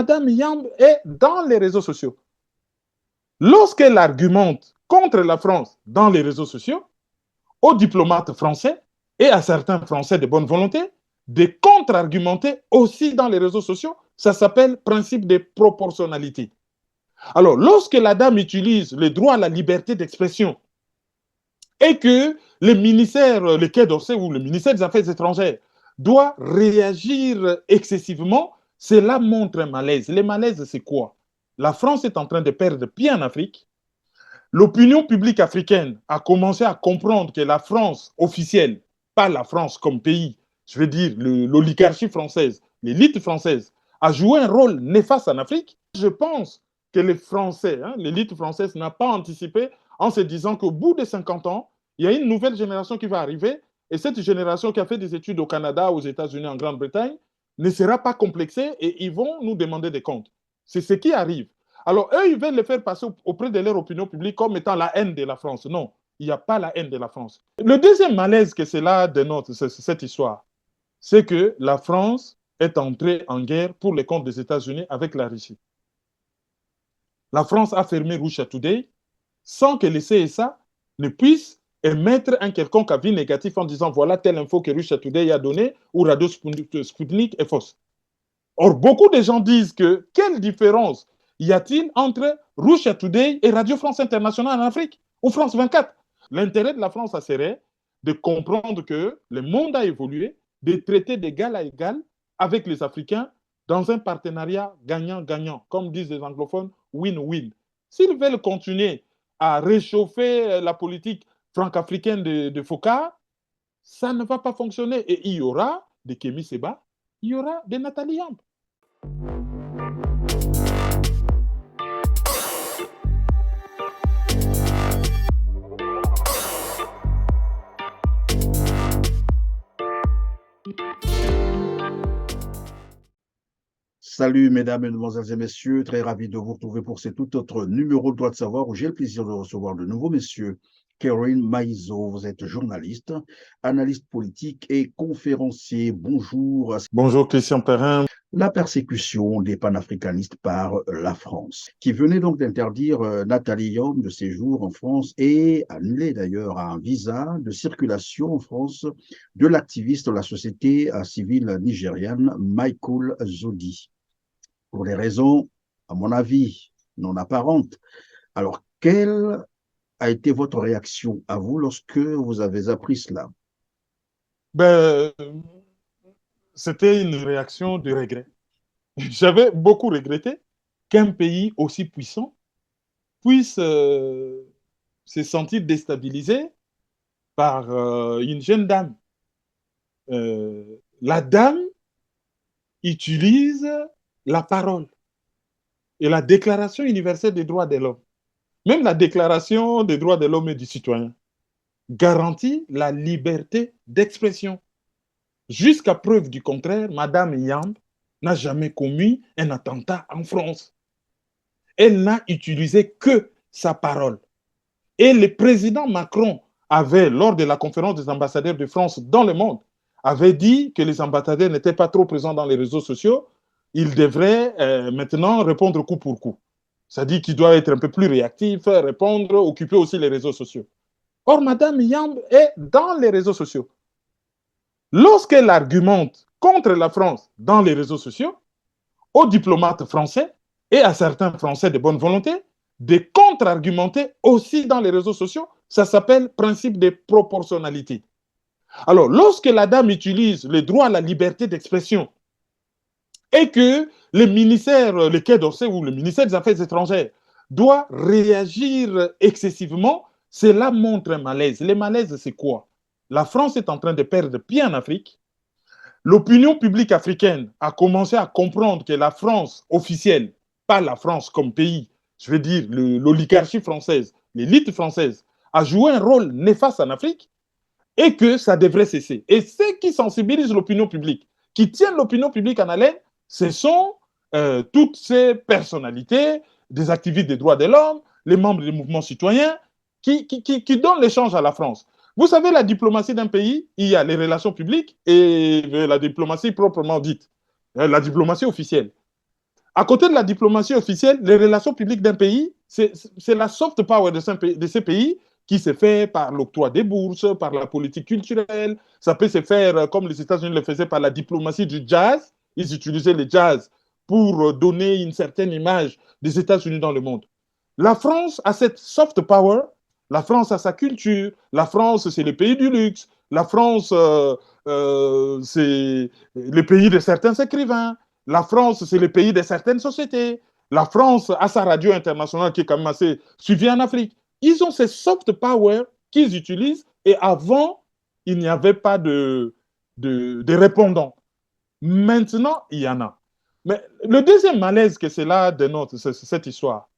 Madame Yamb est dans les réseaux sociaux. Lorsqu'elle argumente contre la France dans les réseaux sociaux, aux diplomates français et à certains Français de bonne volonté de contre-argumenter aussi dans les réseaux sociaux. Ça s'appelle principe de proportionnalité. Alors, lorsque la dame utilise le droit à la liberté d'expression et que le ministère, le Quai d'Orsay ou le ministère des Affaires étrangères doit réagir excessivement, cela montre un malaise. Le malaise, c'est quoi? La France est en train de perdre pied en Afrique. L'opinion publique africaine a commencé à comprendre que la France officielle, pas la France comme pays, je veux dire l'oligarchie française, l'élite française, a joué un rôle néfaste en Afrique. Je pense que les Français, l'élite française n'a pas anticipé en se disant qu'au bout de 50 ans, il y a une nouvelle génération qui va arriver et cette génération qui a fait des études au Canada, aux États-Unis, en Grande-Bretagne, ne sera pas complexée et ils vont nous demander des comptes. C'est ce qui arrive. Alors, eux, ils veulent le faire passer auprès de leur opinion publique comme étant la haine de la France. Non, il n'y a pas la haine de la France. Le deuxième malaise que cela dénote, cette histoire, c'est que la France est entrée en guerre pour les comptes des États-Unis avec la Russie. La France a fermé Russia Today sans que le CSA ne puisse émettre un quelconque avis négatif en disant voilà telle info que Russia Today a donnée ou Radio Sputnik est fausse. Or, beaucoup de gens disent que quelle différence y a-t-il entre Russia Today et Radio France Internationale en Afrique ou France 24? L'intérêt de la France serait de comprendre que le monde a évolué, de traiter d'égal à égal avec les Africains dans un partenariat gagnant-gagnant, comme disent les anglophones, win-win. S'ils veulent continuer à réchauffer la politique franco-africaine de Focard, ça ne va pas fonctionner. Et il y aura des Kémy Seba, il y aura des Nathalie Yamb. Salut mesdames, mesdemoiselles et messieurs, très ravi de vous retrouver pour ce tout autre numéro de Droit de savoir où j'ai le plaisir de recevoir de nouveau messieurs Caroline Maïzo. Vous êtes journaliste, analyste politique et conférencier. Bonjour. Bonjour Christian Perrin. La persécution des panafricanistes par la France, qui venait donc d'interdire Nathalie Yamb de séjour en France et annuler d'ailleurs un visa de circulation en France de l'activiste de la société civile nigériane Michael Zodi. Pour des raisons, à mon avis, non apparentes. Alors, quelle a été votre réaction à vous lorsque vous avez appris cela? C'était une réaction de regret. J'avais beaucoup regretté qu'un pays aussi puissant puisse se sentir déstabilisé par une jeune dame. La dame utilise la parole et la Déclaration universelle des droits de l'homme, même la Déclaration des droits de l'homme et du citoyen, garantit la liberté d'expression. Jusqu'à preuve du contraire, Madame Yamb n'a jamais commis un attentat en France. Elle n'a utilisé que sa parole. Et le président Macron avait, lors de la conférence des ambassadeurs de France dans le monde, avait dit que les ambassadeurs n'étaient pas trop présents dans les réseaux sociaux. Ils devraient maintenant répondre coup pour coup. C'est-à-dire qu'il doit être un peu plus réactif, répondre, occuper aussi les réseaux sociaux. Or, Madame Yamb est dans les réseaux sociaux. Lorsqu'elle argumente contre la France dans les réseaux sociaux, aux diplomates français et à certains Français de bonne volonté de contre-argumenter aussi dans les réseaux sociaux, ça s'appelle principe de proportionnalité. Alors, lorsque la dame utilise le droit à la liberté d'expression et que le ministère, le Quai d'Orsay ou le ministère des Affaires étrangères doit réagir excessivement, cela montre un malaise. Le malaise, c'est quoi? La France est en train de perdre pied en Afrique. L'opinion publique africaine a commencé à comprendre que la France officielle, pas la France comme pays, je veux dire l'oligarchie française, l'élite française, a joué un rôle néfaste en Afrique et que ça devrait cesser. Et ce qui sensibilise l'opinion publique, qui tiennent l'opinion publique en haleine, ce sont toutes ces personnalités, des activistes des droits de l'homme, les membres des mouvements citoyens, qui donnent l'échange à la France. Vous savez, la diplomatie d'un pays, il y a les relations publiques et la diplomatie proprement dite, la diplomatie officielle. À côté de la diplomatie officielle, les relations publiques d'un pays, c'est la soft power de ces pays qui se fait par l'octroi des bourses, par la politique culturelle. Ça peut se faire comme les États-Unis le faisaient par la diplomatie du jazz. Ils utilisaient le jazz pour donner une certaine image des États-Unis dans le monde. La France a cette soft power. La France a sa culture. La France, c'est le pays du luxe. La France, c'est le pays de certains écrivains. La France, c'est le pays de certaines sociétés. La France a sa radio internationale qui est quand même assez suivie en Afrique. Ils ont ces soft power qu'ils utilisent et avant, il n'y avait pas de répondants. Maintenant, il y en a. Mais le deuxième malaise que cela dénote, cette histoire,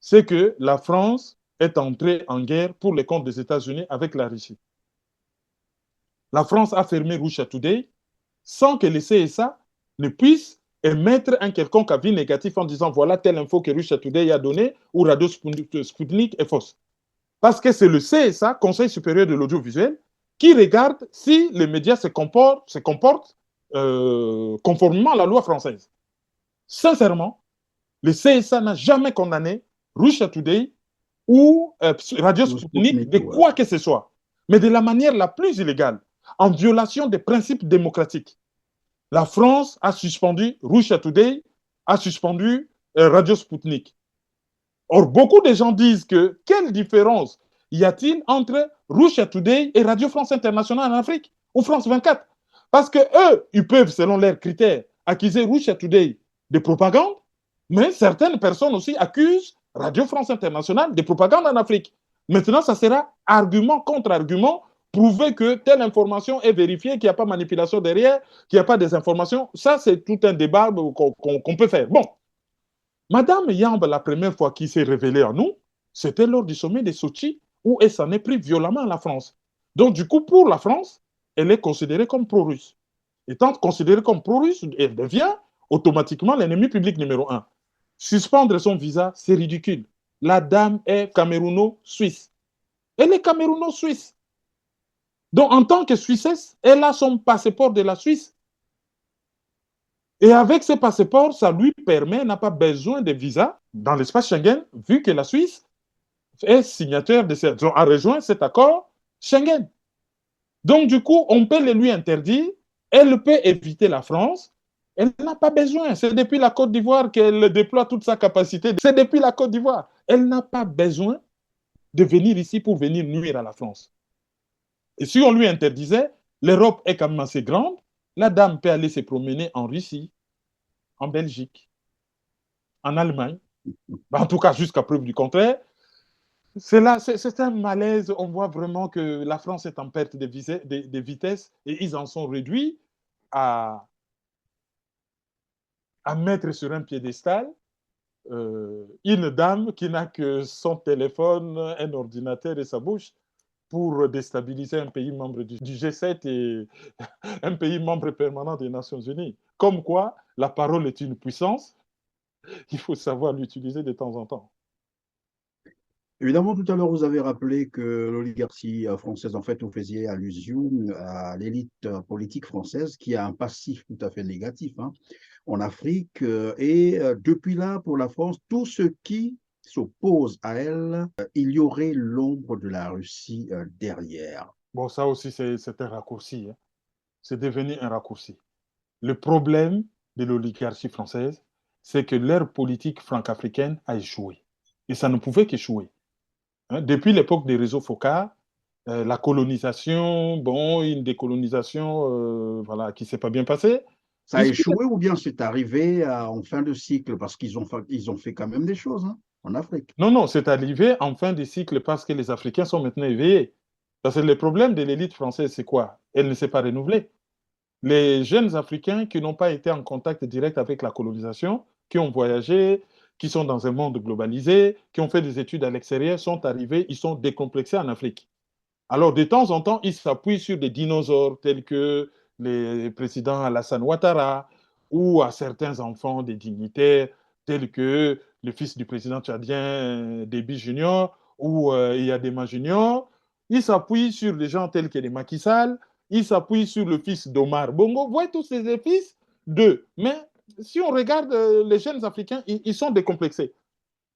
c'est que la France est entrée en guerre pour les comptes des États-Unis avec la Russie. La France a fermé Russia Today sans que les CSA ne puissent émettre un quelconque avis négatif en disant voilà telle info que Russia Today a donnée ou Radio Sputnik est fausse. Parce que c'est le CSA, Conseil supérieur de l'audiovisuel, qui regarde si les médias se comportent conformément à la loi française. Sincèrement, le CSA n'a jamais condamné Russia Today ou Radio Sputnik de quoi que ce soit, mais de la manière la plus illégale, en violation des principes démocratiques. La France a suspendu Russia Today, a suspendu Radio Sputnik. Or, beaucoup de gens disent que quelle différence y a-t-il entre Russia Today et Radio France Internationale en Afrique ou France 24? Parce que eux, ils peuvent, selon leurs critères, accuser Russia Today de propagande, mais certaines personnes aussi accusent Radio France Internationale de propagande en Afrique. Maintenant, ça sera argument contre argument, prouver que telle information est vérifiée, qu'il n'y a pas manipulation derrière, qu'il n'y a pas des informations. Ça, c'est tout un débat qu'on peut faire. Bon, Madame Yamb, la première fois qui s'est révélée à nous, c'était lors du sommet de Sochi, où elle s'en est pris violemment à la France. Donc, du coup, pour la France, elle est considérée comme pro-russe. Étant considérée comme pro-russe, elle devient automatiquement l'ennemi public numéro un. Suspendre son visa, c'est ridicule. La dame est camerouno-suisse. Elle est camerouno-suisse. Donc, en tant que Suissesse, elle a son passeport de la Suisse. Et avec ce passeport, ça lui permet, n'a pas besoin de visa dans l'espace Schengen, vu que la Suisse est signataire a rejoint cet accord Schengen. Donc, du coup, on peut le lui interdire. Elle peut éviter la France. Elle n'a pas besoin. C'est depuis la Côte d'Ivoire qu'elle déploie toute sa capacité. C'est depuis la Côte d'Ivoire. Elle n'a pas besoin de venir ici pour venir nuire à la France. Et si on lui interdisait, l'Europe est quand même assez grande. La dame peut aller se promener en Russie, en Belgique, en Allemagne, en tout cas jusqu'à preuve du contraire. C'est un malaise. On voit vraiment que la France est en perte de vitesse et ils en sont réduits à mettre sur un piédestal une dame qui n'a que son téléphone, un ordinateur et sa bouche pour déstabiliser un pays membre du G7 et un pays membre permanent des Nations Unies. Comme quoi, la parole est une puissance, il faut savoir l'utiliser de temps en temps. Évidemment, tout à l'heure, vous avez rappelé que l'oligarchie française, en fait, vous faisiez allusion à l'élite politique française qui a un passif tout à fait négatif en Afrique. Et depuis là, pour la France, tout ce qui s'oppose à elle, il y aurait l'ombre de la Russie derrière. Bon, ça aussi, c'est un raccourci. Hein. C'est devenu un raccourci. Le problème de l'oligarchie française, c'est que leur politique franco-africaine a échoué. Et ça ne pouvait qu'échouer. Hein, depuis l'époque des réseaux Foca, la colonisation, bon, une décolonisation voilà, qui ne s'est pas bien passée. Ça a échoué ou bien c'est arrivé en fin de cycle parce qu'ils ont fait quand même des choses en Afrique? Non, non, c'est arrivé en fin de cycle parce que les Africains sont maintenant éveillés. Parce que le problème de l'élite française, c'est quoi? Elle ne s'est pas renouvelée. Les jeunes Africains qui n'ont pas été en contact direct avec la colonisation, qui ont voyagé, qui sont dans un monde globalisé, qui ont fait des études à l'extérieur, sont arrivés, ils sont décomplexés en Afrique. Alors, de temps en temps, ils s'appuient sur des dinosaures tels que les présidents Alassane Ouattara ou à certains enfants des dignitaires tels que le fils du président tchadien Déby Junior ou Iyadema Junior. Ils s'appuient sur des gens tels que les Macky Sall. Ils s'appuient sur le fils d'Omar Bongo. Vous voyez tous ces fils d'eux. Mais si on regarde les jeunes Africains, ils sont décomplexés.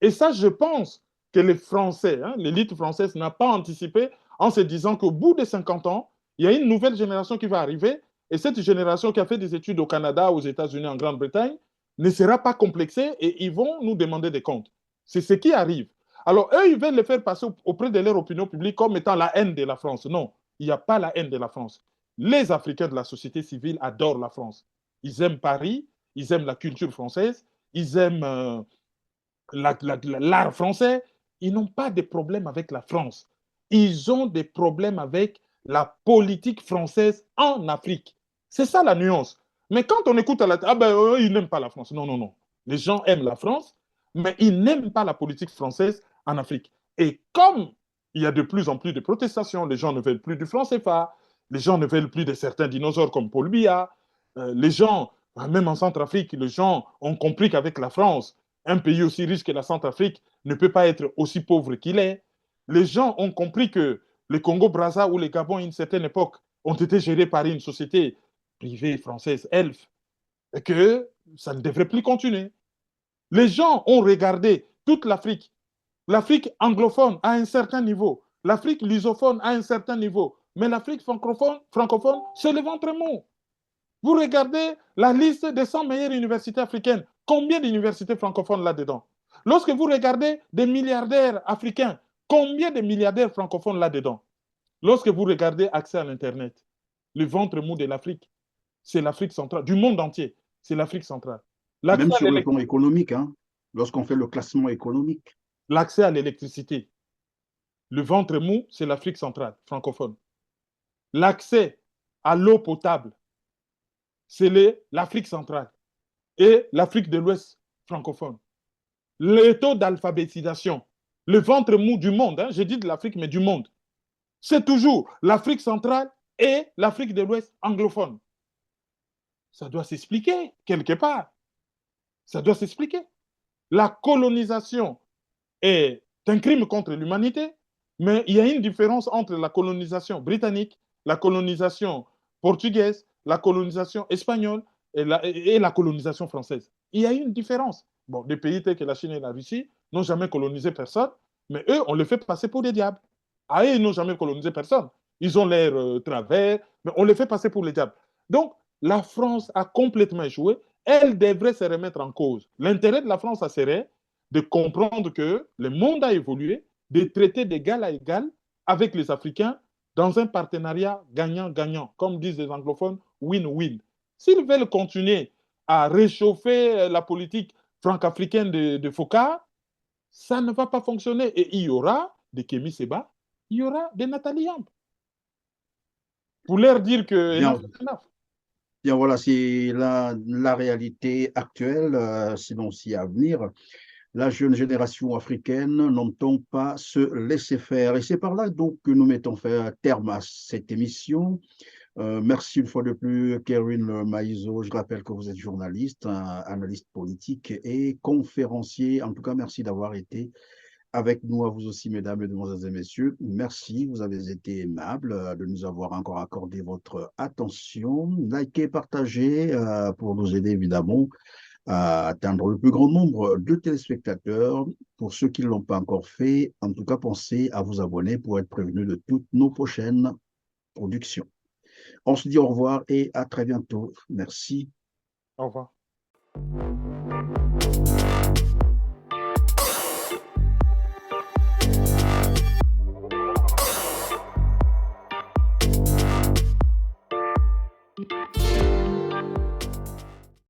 Et ça, je pense que les Français, hein, l'élite française n'a pas anticipé en se disant qu'au bout de 50 ans, il y a une nouvelle génération qui va arriver. Et cette génération qui a fait des études au Canada, aux États-Unis, en Grande-Bretagne, ne sera pas complexée et ils vont nous demander des comptes. C'est ce qui arrive. Alors, eux, ils veulent le faire passer auprès de leur opinion publique comme étant la haine de la France. Non, il n'y a pas la haine de la France. Les Africains de la société civile adorent la France. Ils aiment Paris, ils aiment la culture française, ils aiment l'art français. Ils n'ont pas de problème avec la France. Ils ont des problèmes avec la politique française en Afrique. C'est ça la nuance. Mais quand on écoute à la ah ben ils n'aiment pas la France. Non, non, non. Les gens aiment la France, mais ils n'aiment pas la politique française en Afrique. Et comme il y a de plus en plus de protestations, les gens ne veulent plus du franc CFA, les gens ne veulent plus de certains dinosaures comme Paul Biya, les gens, même en Centrafrique, les gens ont compris qu'avec la France, un pays aussi riche que la Centrafrique ne peut pas être aussi pauvre qu'il est. Les gens ont compris que le Congo-Brazza ou le Gabon, à une certaine époque, ont été gérés par une société privée française, ELF, et que ça ne devrait plus continuer. Les gens ont regardé toute l'Afrique, l'Afrique anglophone à un certain niveau, l'Afrique lusophone à un certain niveau, mais l'Afrique francophone, c'est le ventre mou. Vous regardez la liste des 100 meilleures universités africaines. Combien d'universités francophones là-dedans? Lorsque vous regardez des milliardaires africains, combien de milliardaires francophones là-dedans? Lorsque vous regardez accès à l'Internet, le ventre mou de l'Afrique, c'est l'Afrique centrale, du monde entier, c'est l'Afrique centrale. Même sur le plan économique, hein, lorsqu'on fait le classement économique. L'accès à l'électricité, le ventre mou, c'est l'Afrique centrale, francophone. L'accès à l'eau potable, c'est l'Afrique centrale et l'Afrique de l'Ouest francophone. Le taux d'alphabétisation, le ventre mou du monde, hein, je dis de l'Afrique, mais du monde, c'est toujours l'Afrique centrale et l'Afrique de l'Ouest anglophone. Ça doit s'expliquer quelque part. Ça doit s'expliquer. La colonisation est un crime contre l'humanité, mais il y a une différence entre la colonisation britannique, la colonisation portugaise, la colonisation espagnole et la colonisation française. Il y a une différence. Bon, des pays tels que la Chine et la Russie n'ont jamais colonisé personne, mais eux, on les fait passer pour des diables. Ah, eux, ils n'ont jamais colonisé personne. Ils ont l'air travers, mais on les fait passer pour les diables. Donc, la France a complètement échoué. Elle devrait se remettre en cause. L'intérêt de la France, ça serait de comprendre que le monde a évolué, de traiter d'égal à égal avec les Africains dans un partenariat gagnant-gagnant, comme disent les anglophones, win-win. S'ils veulent continuer à réchauffer la politique franco-africaine de Foucault, ça ne va pas fonctionner. Et il y aura des Kémy Seba, il y aura des Nathalie Yamb. Pour leur dire que... Bien, voilà, c'est la réalité actuelle, sinon aussi à venir. La jeune génération africaine n'entend pas se laisser faire. Et c'est par là donc que nous mettons terme à cette émission. Merci une fois de plus, Kerwin Maïzo. Je rappelle que vous êtes journaliste, analyste politique et conférencier. En tout cas, merci d'avoir été avec nous, à vous aussi, mesdames, mesdemoiselles et messieurs. Merci, vous avez été aimables de nous avoir encore accordé votre attention. Likez, partagez pour nous aider évidemment à atteindre le plus grand nombre de téléspectateurs. Pour ceux qui ne l'ont pas encore fait, en tout cas, pensez à vous abonner pour être prévenus de toutes nos prochaines productions. On se dit au revoir et à très bientôt. Merci. Au revoir.